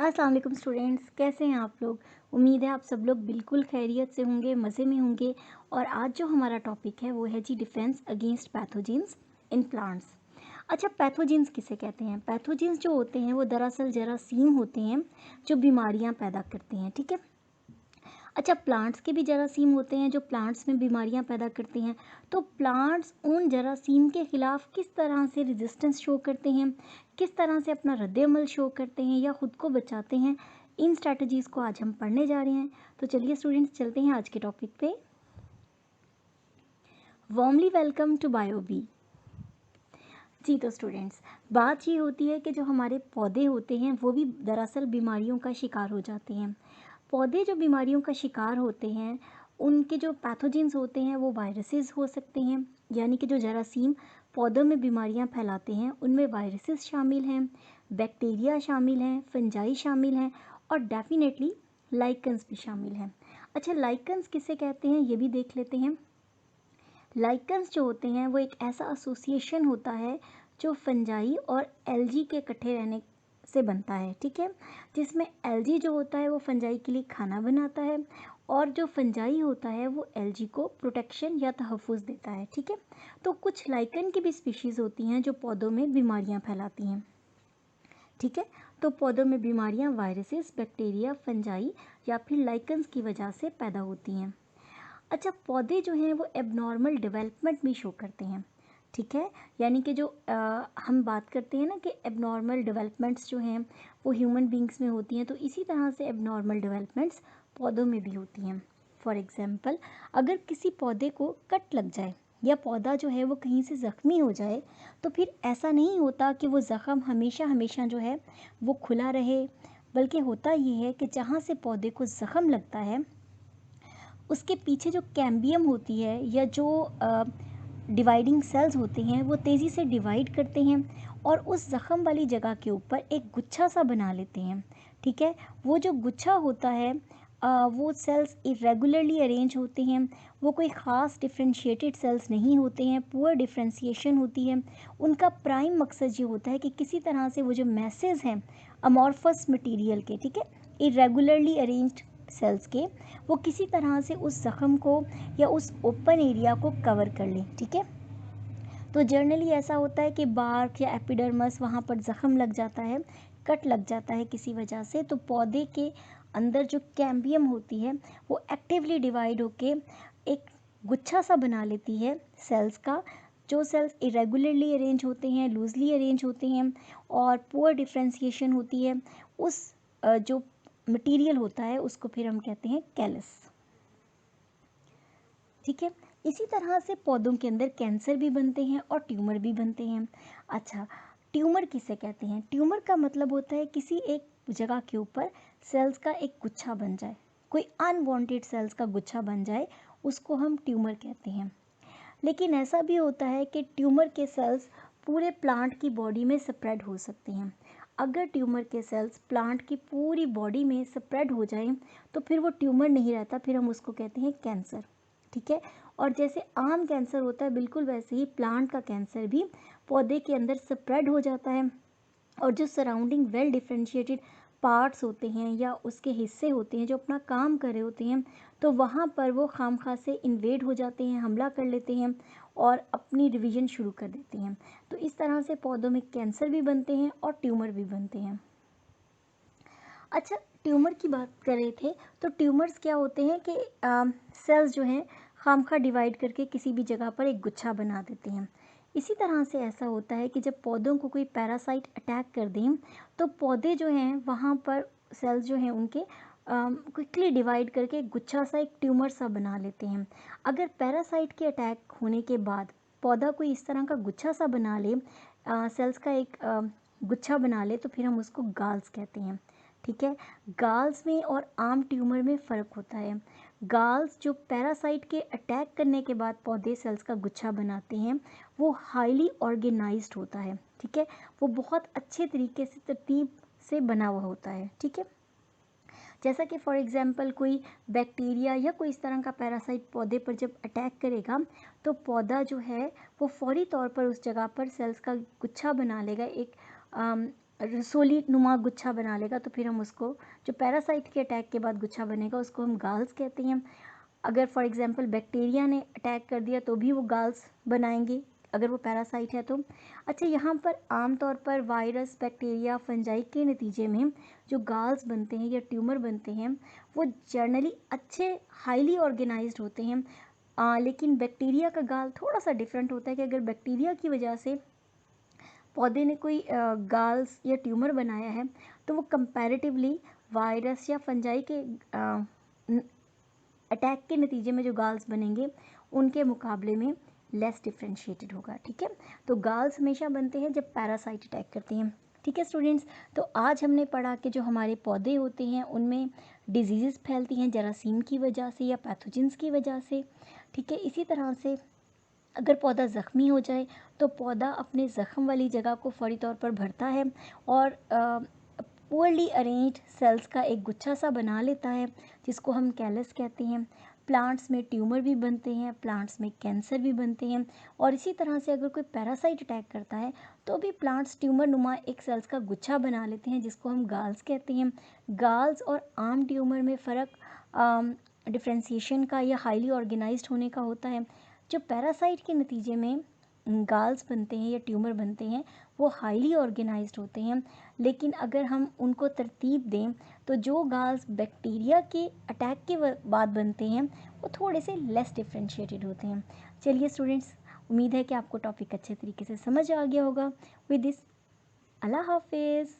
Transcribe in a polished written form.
अस्सलाम वालेकुम स्टूडेंट्स, कैसे हैं आप लोग। उम्मीद है आप सब लोग बिल्कुल खैरियत से होंगे, मज़े में होंगे। और आज जो हमारा टॉपिक है वो है जी defence against pathogens in plants. अच्छा, पैथोजेंस किसे कहते हैं? पैथोजेंस जो होते हैं वो दरअसल जरासीम होते हैं जो बीमारियां पैदा करते हैं। ठीक है। अच्छा, प्लांट्स के भी जरासीम होते हैं जो प्लांट्स में बीमारियां पैदा करते हैं। तो प्लांट्स उन जरासीम के खिलाफ किस तरह से रेजिस्टेंस शो करते हैं, किस तरह से अपना रद्द-ए-अमल शो करते हैं या खुद को बचाते हैं, इन स्ट्रैटेजीज़ को आज हम पढ़ने जा रहे हैं। तो चलिए स्टूडेंट्स, चलते हैं आज के टॉपिक पे। Warmly welcome to BioB. जी तो स्टूडेंट्स, बात ये होती है कि जो हमारे पौधे होते हैं वो भी दरअसल बीमारियों का शिकार हो जाते हैं। पौधे जो बीमारियों का शिकार होते हैं, उनके जो पैथोजेंस होते हैं वो वायरसेस हो सकते हैं, यानी कि जो जरासीम पौधों में बीमारियां फैलाते हैं उनमें वायरसेस शामिल हैं, बैक्टीरिया शामिल हैं, फंजाई शामिल हैं और डेफिनेटली लाइकन्स भी शामिल हैं। अच्छा, लाइकन्स किसे कहते हैं ये भी देख लेते हैं। लाइकन्स जो होते हैं वो एक ऐसा एसोसिएशन होता है जो फंजाई और एल्गी के इकट्ठे रहने से बनता है। ठीक है। जिसमें एल्गी जो होता है वो फंजाई के लिए खाना बनाता है और जो फंजाई होता है वो एल्गी को प्रोटेक्शन या तहफ़्फ़ुज़ देता है। ठीक है। तो कुछ लाइकन की भी स्पीशीज़ होती हैं जो पौधों में बीमारियां फैलाती हैं। ठीक है। तो पौधों में बीमारियां वायरसेस, बैक्टीरिया, फंजाई या फिर लाइकन्स की वजह से पैदा होती हैं। अच्छा, पौधे जो हैं वो एबनॉर्मल डेवलपमेंट भी शो करते हैं। ठीक है। यानी कि जो हम बात करते हैं ना कि एबनॉर्मल डेवलपमेंट्स जो हैं वो ह्यूमन बींग्स में होती हैं, तो इसी तरह से एबनॉर्मल डेवलपमेंट्स पौधों में भी होती हैं। फॉर एग्जांपल, अगर किसी पौधे को कट लग जाए या पौधा जो है वो कहीं से ज़ख्मी हो जाए, तो फिर ऐसा नहीं होता कि वो ज़ख़म हमेशा हमेशा जो है वो खुला रहे, बल्कि होता ये है कि जहाँ से पौधे को ज़ख़म लगता है उसके पीछे जो कैम्बियम होती है या जो डिवाइडिंग सेल्स होते हैं वो तेज़ी से डिवाइड करते हैं और उस ज़ख़म वाली जगह के ऊपर एक गुच्छा सा बना लेते हैं। ठीक है। वो जो गुच्छा होता है वो सेल्स इरेगुलरली अरेंज होते हैं, वो कोई ख़ास डिफ्रेंशिएटेड सेल्स नहीं होते हैं, पुअर डिफ्रेंशिएशन होती है। उनका प्राइम मकसद ये होता है कि किसी तरह से वो जो मैसेज हैं अमॉर्फस मटेरियल के, ठीक है, इरेगुलरली अरेंज्ड सेल्स के, वो किसी तरह से उस ज़ख़म को या उस ओपन एरिया को कवर कर लें। ठीक है। तो जनरली ऐसा होता है कि बार्क या एपिडर्मस वहाँ पर ज़ख़म लग जाता है, कट लग जाता है किसी वजह से, तो पौधे के अंदर जो कैम्बियम होती है वो एक्टिवली डिवाइड होके एक गुच्छा सा बना लेती है सेल्स का। जो सेल्स इरेगुलरली अरेंज होते हैं, लूजली अरेंज होते हैं और पुअर डिफ्रेंशिएशन होती है, उस जो मटेरियल होता है उसको फिर हम कहते हैं कैलस। ठीक है। इसी तरह से पौधों के अंदर कैंसर भी बनते हैं और ट्यूमर भी बनते हैं। अच्छा, ट्यूमर किसे कहते हैं? ट्यूमर का मतलब होता है किसी एक जगह के ऊपर सेल्स का एक गुच्छा बन जाए, कोई अनवांटेड सेल्स का गुच्छा बन जाए, उसको हम ट्यूमर कहते हैं। लेकिन ऐसा भी होता है कि ट्यूमर के सेल्स पूरे प्लांट की बॉडी में स्प्रेड हो सकते हैं। अगर ट्यूमर के सेल्स प्लांट की पूरी बॉडी में स्प्रेड हो जाएं तो फिर वो ट्यूमर नहीं रहता, फिर हम उसको कहते हैं कैंसर। ठीक है। और जैसे आम कैंसर होता है बिल्कुल वैसे ही प्लांट का कैंसर भी पौधे के अंदर स्प्रेड हो जाता है और जो सराउंडिंग वेल डिफ्रेंशिएटेड पार्ट्स होते हैं या उसके हिस्से होते हैं जो अपना काम कर रहे होते हैं, तो वहाँ पर वो खामखा से इन्वेड हो जाते हैं, हमला कर लेते हैं और अपनी डिवीजन शुरू कर देते हैं। तो इस तरह से पौधों में कैंसर भी बनते हैं और ट्यूमर भी बनते हैं। अच्छा, ट्यूमर की बात कर रहे थे, तो ट्यूमर्स क्या होते हैं कि सेल्स जो हैं खामखा डिवाइड करके किसी भी जगह पर एक गुच्छा बना देते हैं। इसी तरह से ऐसा होता है कि जब पौधों को कोई पैरासाइट अटैक कर दें तो पौधे जो हैं वहाँ पर सेल्स जो हैं उनके क्विकली डिवाइड करके एक गुच्छा सा, एक ट्यूमर सा बना लेते हैं। अगर पैरासाइट के अटैक होने के बाद पौधा कोई इस तरह का गुच्छा सा बना ले, सेल्स का एक गुच्छा बना ले, तो फिर हम उसको गाल्स कहते हैं। ठीक है। गाल्स में और आम ट्यूमर में फ़र्क होता है। गाल्स जो पैरासाइट के अटैक करने के बाद पौधे सेल्स का गुच्छा बनाते हैं वो हाईली ऑर्गेनाइज्ड होता है। ठीक है। वो बहुत अच्छे तरीके से तरतीब से बना हुआ होता है। ठीक है। जैसा कि फॉर एग्जांपल कोई बैक्टीरिया या कोई इस तरह का पैरासाइट पौधे पर जब अटैक करेगा तो पौधा जो है वो फौरी तौर पर उस जगह पर सेल्स का गुच्छा बना लेगा, एक रसोली नुमा गुच्छा बना लेगा तो फिर हम उसको, जो पैरासाइट के अटैक के बाद गुच्छा बनेगा, उसको हम गाल्स कहते हैं। अगर फॉर एग्जांपल बैक्टीरिया ने अटैक कर दिया तो भी वो गाल्स बनाएंगे, अगर वो पैरासाइट है तो। अच्छा, यहाँ पर आमतौर पर वायरस, बैक्टीरिया, फंजाई के नतीजे में जो गाल्स बनते हैं या ट्यूमर बनते हैं वो जनरली अच्छे हाईली ऑर्गेनाइज्ड होते हैं। लेकिन बैक्टीरिया का गाल थोड़ा सा डिफरेंट होता है कि अगर बैक्टीरिया की वजह से पौधे ने कोई गाल्स या ट्यूमर बनाया है तो वो कंपैरेटिवली वायरस या फंजाई के अटैक के नतीजे में जो गाल्स बनेंगे उनके मुकाबले में लेस डिफ्रेंशिएटेड होगा। ठीक है, तो गाल्स हमेशा बनते हैं जब पैरासाइट अटैक करते हैं। ठीक है स्टूडेंट्स, तो आज हमने पढ़ा कि जो हमारे पौधे होते हैं उनमें डिजीज़ फैलती हैं जरासीम की वजह से या पैथोजेंस की वजह से। ठीक है, इसी तरह से अगर पौधा ज़ख्मी हो जाए तो पौधा अपने ज़ख्म वाली जगह को फौरी तौर पर भरता है और पुअरली अरेंज्ड सेल्स का एक गुच्छा सा बना लेता है जिसको हम कैलस कहते हैं। प्लांट्स में ट्यूमर भी बनते हैं, प्लांट्स में कैंसर भी बनते हैं, और इसी तरह से अगर कोई पैरासाइट अटैक करता है तो भी प्लांट्स ट्यूमर नुमा एक सेल्स का गुच्छा बना लेते हैं जिसको हम गाल्स कहते हैं। गाल्स और आम ट्यूमर में फ़र्क डिफ्रेंसिएशन का या हाईली ऑर्गेनाइज्ड होने का होता है। जो पैरासाइट के नतीजे में गाल्स बनते हैं या ट्यूमर बनते हैं वो हाईली ऑर्गेनाइज्ड होते हैं, लेकिन अगर हम उनको तरतीब दें तो जो गाल्स बैक्टीरिया के अटैक के बाद बनते हैं वो थोड़े से लेस डिफ्रेंशिएटेड होते हैं। चलिए स्टूडेंट्स, उम्मीद है कि आपको टॉपिक अच्छे तरीके से समझ आ गया होगा। विद दिस, अल्लाह हाफिज़।